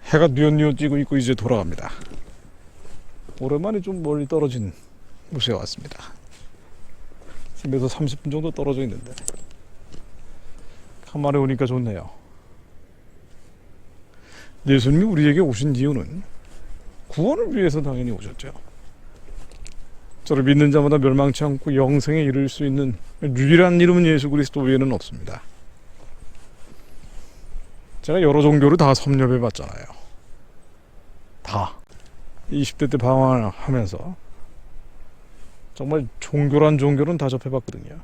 해가 뉘엿뉘엿 찌고 있고 이제 돌아갑니다. 오랜만에 좀 멀리 떨어진 곳에 왔습니다. 집에서 30분 정도 떨어져 있는데 간만에 오니까 좋네요. 예수님이 우리에게 오신 이유는 구원을 위해서 당연히 오셨죠. 저를 믿는 자마다 멸망치 않고 영생에 이를 수 있는 유일한 이름은 예수 그리스도 외에는 없습니다. 제가 여러 종교를 다 섭렵해 봤잖아요. 다 20대 때 방황을 하면서 정말 종교란 종교는 다 접해봤거든요.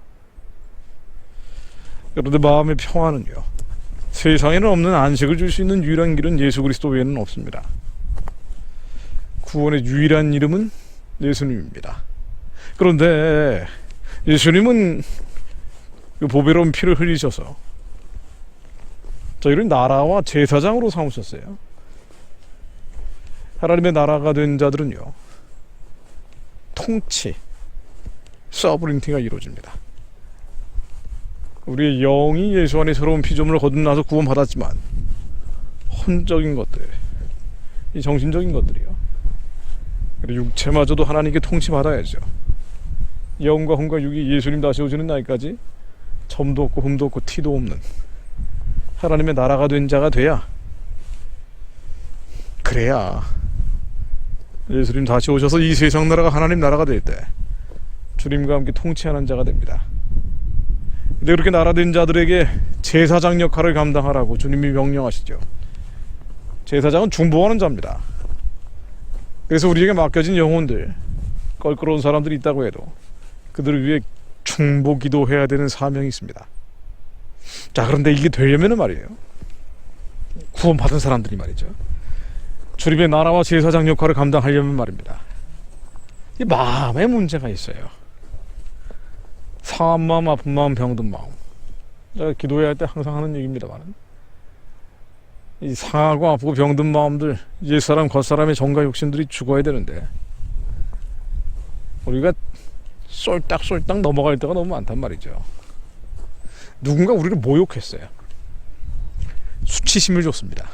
그런데 마음의 평화는요, 세상에는 없는 안식을 줄 수 있는 유일한 길은 예수 그리스도 외에는 없습니다. 구원의 유일한 이름은 예수님입니다. 그런데 예수님은 그 보배로운 피를 흘리셔서 저희를 나라와 제사장으로 삼으셨어요. 하나님의 나라가 된 자들은요, 통치, 서브린티가 이루어집니다. 우리의 영이 예수 안에 새로운 피조물을 거듭나서 구원받았지만 혼적인 것들, 이 정신적인 것들이요, 그리고 육체마저도 하나님께 통치받아야죠. 영과 혼과 육이 예수님 다시 오시는 날까지 점도 없고 흠도 없고 티도 없는 하나님의 나라가 된 자가 돼야, 그래야 예수님 다시 오셔서 이 세상 나라가 하나님 나라가 될 때 주님과 함께 통치하는 자가 됩니다. 근데 그렇게 나라 된 자들에게 제사장 역할을 감당하라고 주님이 명령하시죠. 제사장은 중보하는 자입니다. 그래서 우리에게 맡겨진 영혼들, 껄끄러운 사람들이 있다고 해도 그들을 위해 중보 기도해야 되는 사명이 있습니다. 자, 그런데 이게 되려면 말이에요, 구원받은 사람들이 말이죠, 주님의 나라와 제사장 역할을 감당하려면 말입니다, 이 마음에 문제가 있어요. 상한 마음, 아픈 마음, 병든 마음. 제가 기도해야 할 때 항상 하는 얘기입니다만, 이 상하고 아프고 병든 마음들, 옛사람 겉사람의 정과 욕심들이 죽어야 되는데 우리가 쏠딱쏠딱 넘어갈 때가 너무 많단 말이죠. 누군가 우리를 모욕했어요. 수치심을 줬습니다.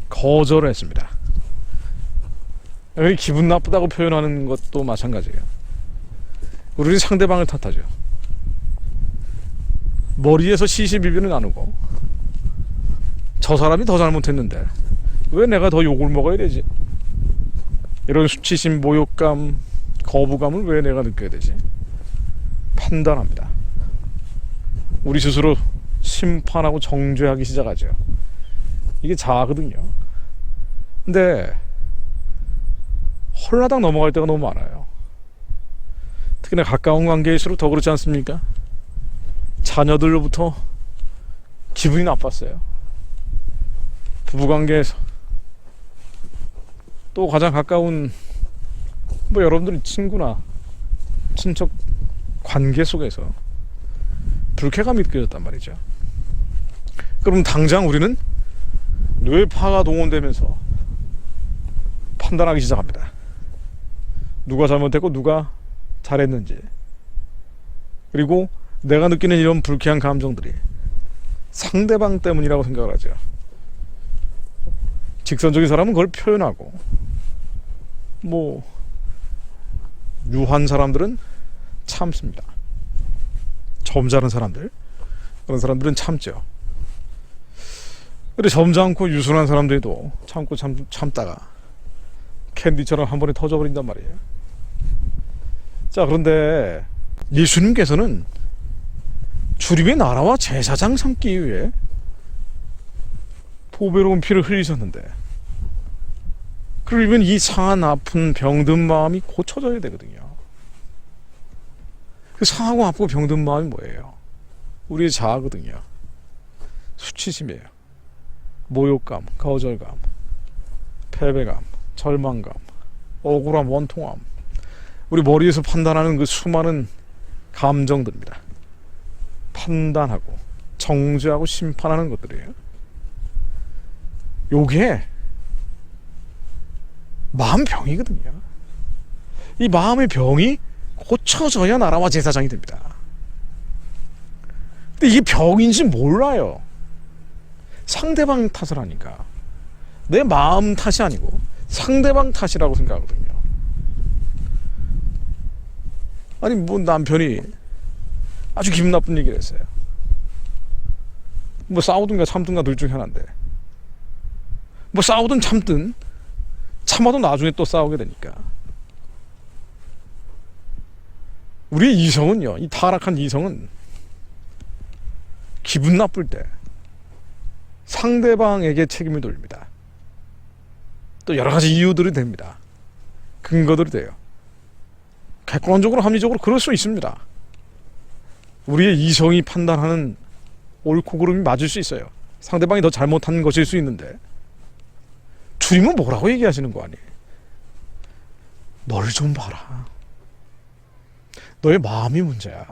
거절을 했습니다. 여기 기분 나쁘다고 표현하는 것도 마찬가지예요. 우리는 상대방을 탓하죠. 머리에서 시시비비는 나누고, 저 사람이 더 잘못했는데 왜 내가 더 욕을 먹어야 되지? 이런 수치심, 모욕감, 거부감을 왜 내가 느껴야 되지? 판단합니다. 우리 스스로 심판하고 정죄하기 시작하죠. 이게 자아거든요. 근데 홀라당 넘어갈 때가 너무 많아요. 특히나 가까운 관계일수록 더 그렇지 않습니까? 자녀들로부터 기분이 나빴어요. 부부관계에서, 또 가장 가까운 여러분들이 친구나 친척 관계 속에서 불쾌감이 느껴졌단 말이죠. 그럼 당장 우리는 뇌파가 동원되면서 판단하기 시작합니다. 누가 잘못했고 누가 잘했는지, 그리고 내가 느끼는 이런 불쾌한 감정들이 상대방 때문이라고 생각을 하죠. 직선적인 사람은 그걸 표현하고, 유한 사람들은 참습니다. 점잖은 사람들, 그런 사람들은 참죠. 근데 점잖고 유순한 사람들도 참고 참다가 캔디처럼 한 번에 터져버린단 말이에요. 자, 그런데 예수님께서는 주님의 나라와 제사장 삼기 위해 보배로운 피를 흘리셨는데, 그러면 이 상한 아픈 병든 마음이 고쳐져야 되거든요. 그 상하고 아프고 병든 마음이 뭐예요? 우리의 자아거든요. 수치심이에요. 모욕감, 거절감, 패배감, 절망감, 억울함, 원통함, 우리 머리에서 판단하는 그 수많은 감정들입니다. 판단하고 정죄하고 심판하는 것들이에요. 요게 마음병이거든요. 이 마음의 병이 고쳐져야 나라와 제사장이 됩니다. 근데 이게 병인지 몰라요. 상대방 탓을 하니까. 내 마음 탓이 아니고 상대방 탓이라고 생각하거든요. 아니 뭐 남편이 아주 기분 나쁜 얘기를 했어요. 뭐 싸우든가 참든가 둘 중에 하나인데, 뭐 싸우든 참든 참아도 나중에 또 싸우게 되니까. 우리의 이성은요, 이 타락한 이성은 기분 나쁠 때 상대방에게 책임을 돌립니다. 또 여러 가지 이유들이 됩니다. 근거들이 돼요. 객관적으로 합리적으로 그럴 수 있습니다. 우리의 이성이 판단하는 옳고 그름이 맞을 수 있어요. 상대방이 더 잘못한 것일 수 있는데, 주님은 뭐라고 얘기하시는 거 아니에요? 널 좀 봐라. 너의 마음이 문제야.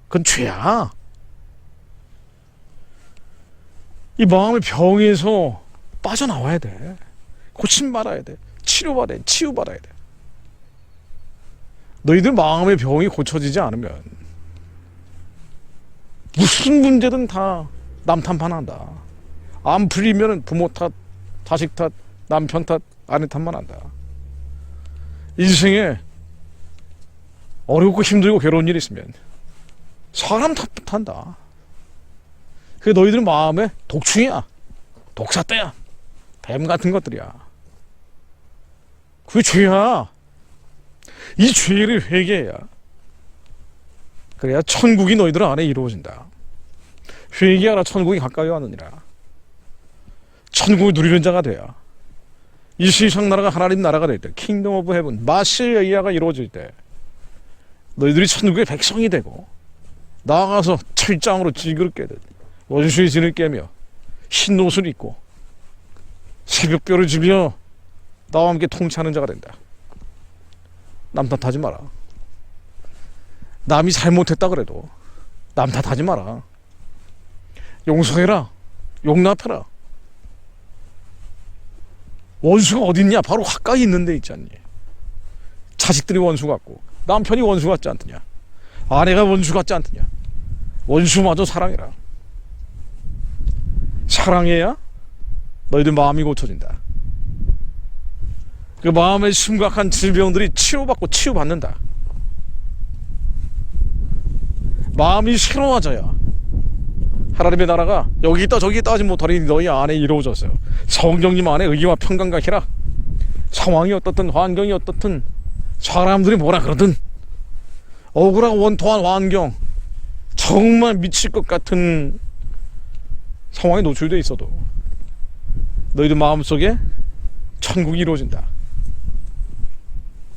그건 죄야. 이 마음의 병에서 빠져나와야 돼. 고침받아야 돼. 치료받아야 돼. 치유받아야 돼. 너희들 마음의 병이 고쳐지지 않으면 무슨 문제든 다 남 탓만 한다. 안 풀리면 부모 탓, 자식 탓, 남편 탓, 아내 탓만 한다. 인생에 어렵고 힘들고 괴로운 일이 있으면 사람 탓부터 한다. 그게 너희들 마음에 독충이야. 독사떼야. 뱀 같은 것들이야. 그게 죄야. 이 죄를 회개해야, 그래야 천국이 너희들 안에 이루어진다. 회개하라, 천국이 가까이 왔느니라. 천국을 누리는 자가 돼야 이 세상 나라가 하나님 나라가 될 때, 킹덤 오브 헤븐, 마시아가 이루어질 때 너희들이 천국의 백성이 되고, 나아가서 철장으로 찌그러 깨듯 원수의 진을 깨며 흰 옷을 입고 새벽별을 지며 나와 함께 통치하는 자가 된다. 남 탓하지 마라. 남이 잘못했다 그래도 남 탓하지 마라. 용서해라. 용납해라. 원수가 어딨냐? 바로 가까이 있는 데 있지 않니? 자식들이 원수 같고 남편이 원수 같지 않느냐? 아내가 원수 같지 않느냐? 원수마저 사랑해라. 사랑해야 너희들 마음이 고쳐진다. 그 마음의 심각한 질병들이 치료받고 치유받는다. 마음이 새로워져야 하나님의 나라가 여기 있다 저기 있다 하지 못하니 너희 안에 이루어졌어요. 성령님 안에 의와 평강과 희락. 상황이 어떻든 환경이 어떻든 사람들이 뭐라 그러든 억울하고 원통한 환경, 정말 미칠 것 같은 상황에 노출되어 있어도 너희들 마음속에 천국이 이루어진다.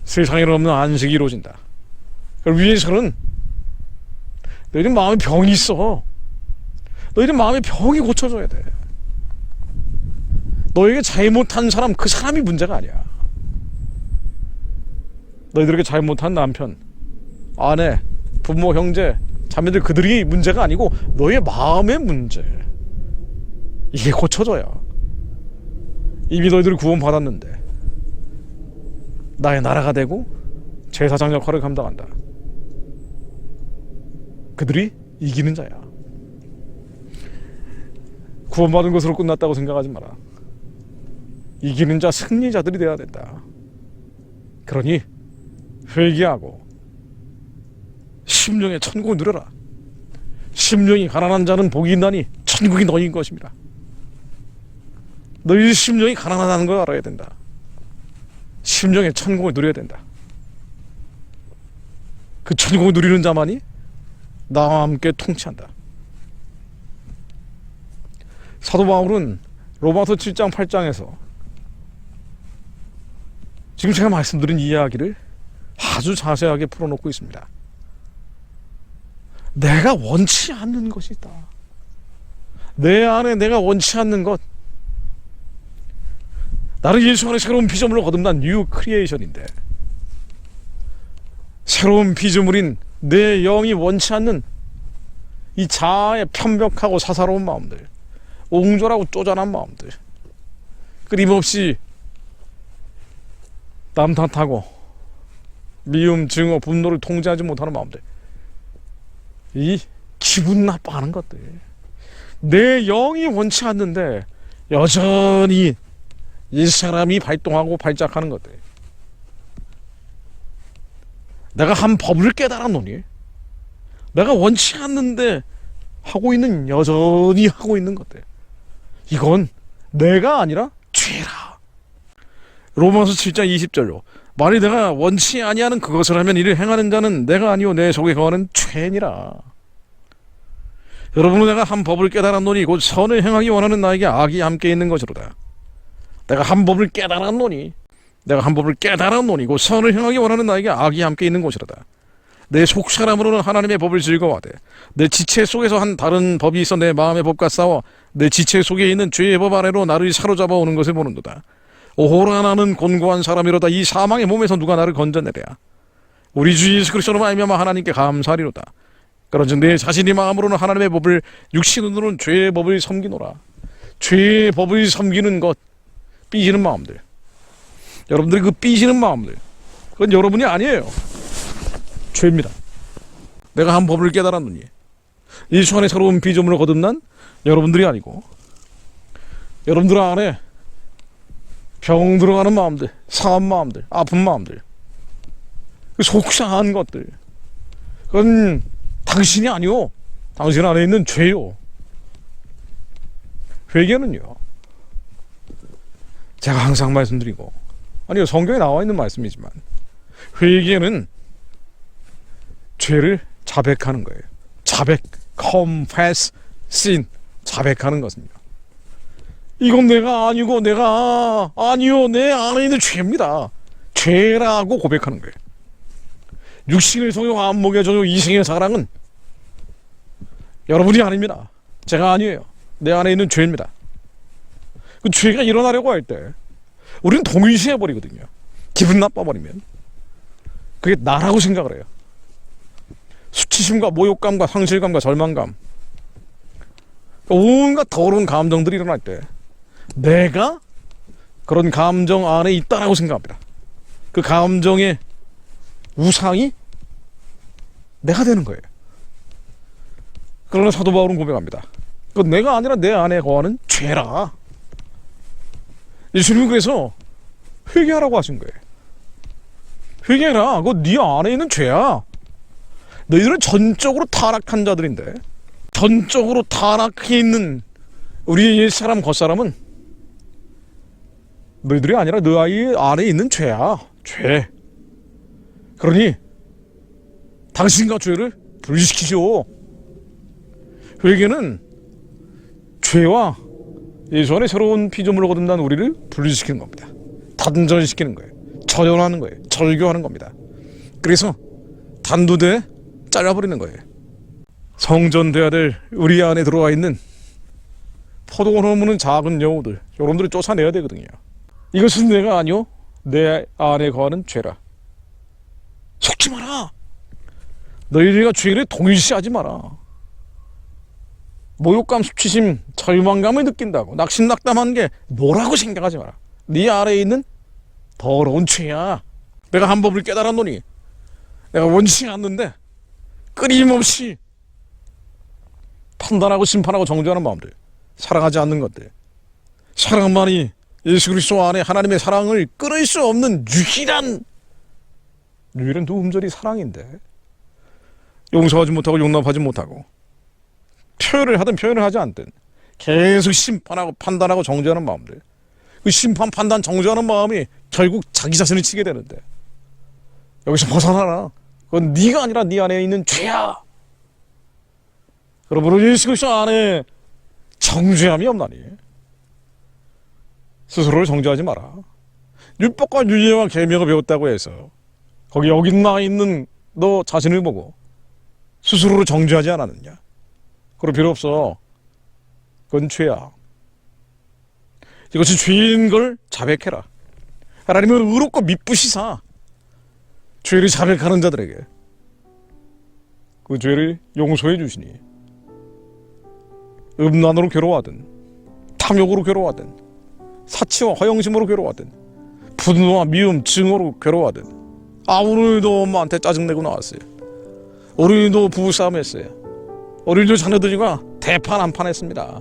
세상에 없는 안식이 이루어진다. 그걸 위해서는 너희들 마음에 병이 있어. 너희들 마음에 병이 고쳐져야 돼. 너에게 잘못한 사람, 그 사람이 문제가 아니야. 너희들에게 잘못한 남편, 아내, 부모, 형제, 자매들, 그들이 문제가 아니고 너의 마음의 문제. 이게 고쳐져야 이미 너희들이 구원받았는데 나의 나라가 되고 제사장 역할을 감당한다. 그들이 이기는 자야. 구원받은 것으로 끝났다고 생각하지 마라. 이기는 자, 승리자들이 되어야 된다. 그러니 회개하고 심령의 천국을 누려라. 심령이 가난한 자는 복이 있나니 천국이 너희인 것입니다. 너희 심령이 가난하다는 걸 알아야 된다. 심령의 천국을 누려야 된다. 그 천국을 누리는 자만이 나와 함께 통치한다. 사도 바울은 로마서 7장 8장에서 지금 제가 말씀드린 이야기를 아주 자세하게 풀어놓고 있습니다. 내가 원치 않는 것이다. 내 안에 내가 원치 않는 것. 나는 예수 안에 새로운 피조물을 거듭난 뉴 크리에이션인데, 새로운 피조물인 내 영이 원치 않는 이 자아의 편벽하고 사사로운 마음들, 옹졸하고 쪼잔한 마음들, 끊임없이 남 탓하고 미움, 증오, 분노를 통제하지 못하는 마음들, 이 기분 나빠하는 것들, 내 영이 원치 않는데 여전히 이 사람이 발동하고 발작하는 것들. 내가 한 법을 깨달았노니 내가 원치 않는데 하고 있는, 여전히 하고 있는 것들, 이건 내가 아니라 죄라. 로마서 7장 20절로 만일 내가 원치 아니하는 그것을 하면 이를 행하는 자는 내가 아니요 내 속에 거하는 죄니라. 여러분은 내가 한 법을 깨달았노니 곧 선을 행하기 원하는 나에게 악이 함께 있는 것이로다. 내가 한 법을 깨달았노니 곧 선을 행하기 원하는 나에게 악이 함께 있는 것이로다. 내 속사람으로는 하나님의 법을 즐거워하되 내 지체 속에서 한 다른 법이 있어 내 마음의 법과 싸워 내 지체 속에 있는 죄의 법 아래로 나를 사로잡아 오는 것을 보는도다. 오호라 나는 곤고한 사람이로다. 이 사망의 몸에서 누가 나를 건져내랴. 우리 주 예수 그리스도로 말미암아 하나님께 감사하리로다. 그런즉 내 자신이 마음으로는 하나님의 법을, 육신으로는 죄의 법을 섬기노라. 죄의 법을 섬기는 것, 삐지는 마음들, 여러분들이 그 삐지는 마음들, 그건 여러분이 아니에요. 죄입니다. 내가 한 법을 깨달았느니 예수 안에 새로운 피조물을 거듭난 여러분들이 아니고, 여러분들 안에 병 들어가는 마음들, 상한 마음들, 아픈 마음들, 그 속상한 것들, 그건 당신이 아니오. 당신 안에 있는 죄요. 회개는요, 제가 항상 말씀드리고, 아니요, 성경에 나와 있는 말씀이지만, 회개는 죄를 자백하는 거예요. 자백, confess sin, 자백하는 것입니다. 이건 내가 아니고, 내가 아니요 내 안에 있는 죄입니다. 죄라고 고백하는 거예요. 육신의 소유, 안목의 전유, 이생의 사랑은 여러분이 아닙니다. 제가 아니에요. 내 안에 있는 죄입니다. 그 죄가 일어나려고 할 때 우리는 동일시해 버리거든요. 기분 나빠 버리면 그게 나라고 생각을 해요. 수치심과 모욕감과 상실감과 절망감, 온갖 더러운 감정들이 일어날 때 내가 그런 감정 안에 있다라고 생각합니다. 그 감정의 우상이 내가 되는 거예요. 그러나 사도 바울은 고백합니다. 그건 내가 아니라 내 안에 거하는 죄라. 예수님은 그래서 회개하라고 하신 거예요. 회개해라. 그거 네 안에 있는 죄야. 너희들은 전적으로 타락한 자들인데, 전적으로 타락해 있는 우리의 옛사람 겉사람은 너희들이 아니라 너희 안에 있는 죄야. 죄. 그러니 당신과 죄를 분리시키시오. 회개는 죄와 예수 안에 새로운 피조물을 거듭난 우리를 분리시키는 겁니다. 단절시키는 거예요. 절연하는 거예요. 절교하는 겁니다. 그래서 단두대에 잘라버리는 거예요. 성전돼야 될 우리 안에 들어와 있는 포도원 허무는 작은 여우들, 여러분들이 쫓아내야 되거든요. 이것은 내가 아니요 내 안에 거하는 죄라. 속지 마라. 너희들과 죄를 동일시하지 마라. 모욕감, 수치심, 절망감을 느낀다고 낙심낙담한 게 뭐라고 생각하지 마라. 네 아래에 있는 더러운 죄야. 내가 한 법을 깨달았노니 내가 원치 않는데 끊임없이 판단하고 심판하고 정죄하는 마음들, 사랑하지 않는 것들, 사랑만이 예수 그리스도 안에 하나님의 사랑을 끊을 수 없는 유일한 도움절이 사랑인데, 용서하지 못하고 용납하지 못하고 표현을 하든 표현을 하지 않든 계속 심판하고 판단하고 정죄하는 마음들, 그 심판, 판단, 정죄하는 마음이 결국 자기 자신을 치게 되는데, 여기서 벗어나라. 그건 네가 아니라 네 안에 있는 죄야. 여러분은 예수 그리스도 안에 정죄함이 없나니 스스로를 정죄하지 마라. 율법과 유예와 계명을 배웠다고 해서 거기 어긋나 있는 너 자신을 보고 스스로를 정죄하지 않았느냐? 그럴 필요 없어. 그건 죄야. 이것이 죄인 걸 자백해라. 하나님은 의롭고 미쁘시사 죄를 자백하는 자들에게 그 죄를 용서해 주시니, 음란으로 괴로워하든 탐욕으로 괴로워하든 사치와 허영심으로 괴로워하든 분노와 미움, 증오로 괴로워하든, 오늘도 엄마한테 짜증내고 나왔어요. 오늘도 부부싸움 했어요. 오늘도 자녀들과 대판 한판 했습니다.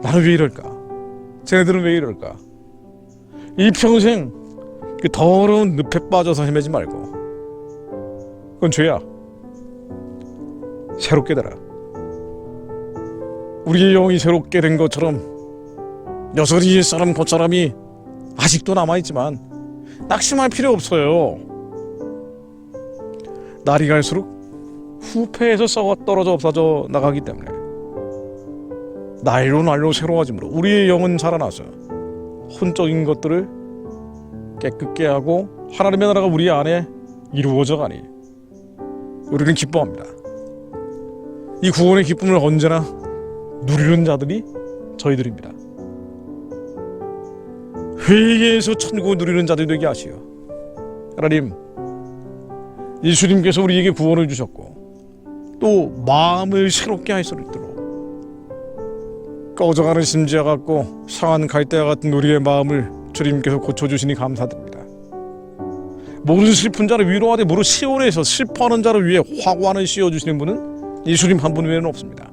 나는 왜 이럴까? 쟤네들은 왜 이럴까? 이 평생 그 더러운 늪에 빠져서 헤매지 말고, 그건 죄야. 새롭게 되라. 우리의 영이 새롭게 된 것처럼 여전히 옛사람 곧사람이 아직도 남아있지만 낙심할 필요 없어요. 날이 갈수록 후패에서 썩어 떨어져 없어져 나가기 때문에 날로 새로워짐으로 우리의 영은 살아나서 혼적인 것들을 깨끗게 하고 하나님의 나라가 우리 안에 이루어져 가니 우리는 기뻐합니다. 이 구원의 기쁨을 언제나 누리는 자들이 저희들입니다. 회개해서 천국을 누리는 자들이 되게 하시오. 하나님, 예수님께서 우리에게 구원을 주셨고 또 마음을 새롭게 할 수 있도록 꺼져가는 심지와 같고 상한 갈대와 같은 우리의 마음을 주님께서 고쳐주시니 감사드립니다. 모든 슬픈 자를 위로하되 무릇 시온에서 슬퍼하는 자를 위해 화관을 씌워주시는 분은 예수님 한 분 외에는 없습니다.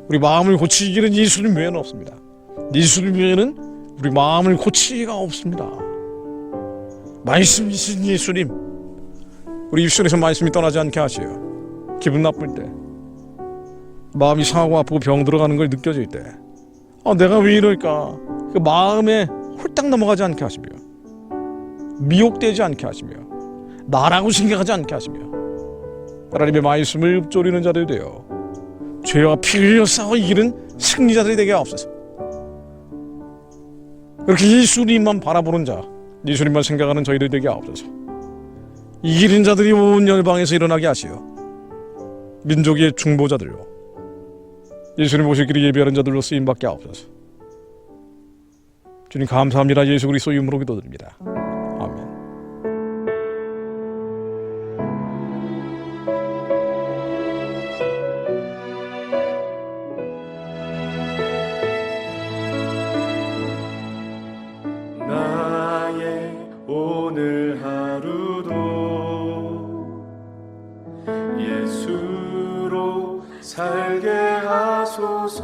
우리 마음을 고치기는 예수님 외에는 없습니다. 예수님 외에는 우리 마음을 고치기가 없습니다. 말씀이신 예수님, 우리 입술에서 말씀이 떠나지 않게 하시오. 기분 나쁠 때, 마음이 상하고 아프고 병 들어가는 걸 느껴질 때, 내가 왜 이럴까? 그 마음에 홀딱 넘어가지 않게 하시며, 미혹되지 않게 하시며, 나라고 생각하지 않게 하시며, 하나님의 말씀을 읊조리는 자들 되어 죄와 피 흘려 싸워 이기는 승리자들이 되게 하옵소서. 그렇게 예수님만 바라보는 자, 예수님만 생각하는 저희들 되게 하옵소서. 이기는 자들이 온 열방에서 일어나게 하시어 민족의 중보자들로 예수님 오실 길을 예비하는 자들로 쓰임받게 하옵소서. 주님 감사합니다. 예수 그리스도 이름으로 기도드립니다. 아멘. 나의 오늘 하루도 예수로 살게 하소서.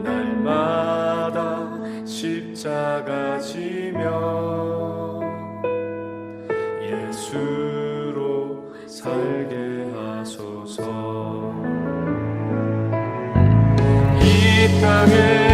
날마다 십자가 지며 예수로 살게 하소서. 이 땅에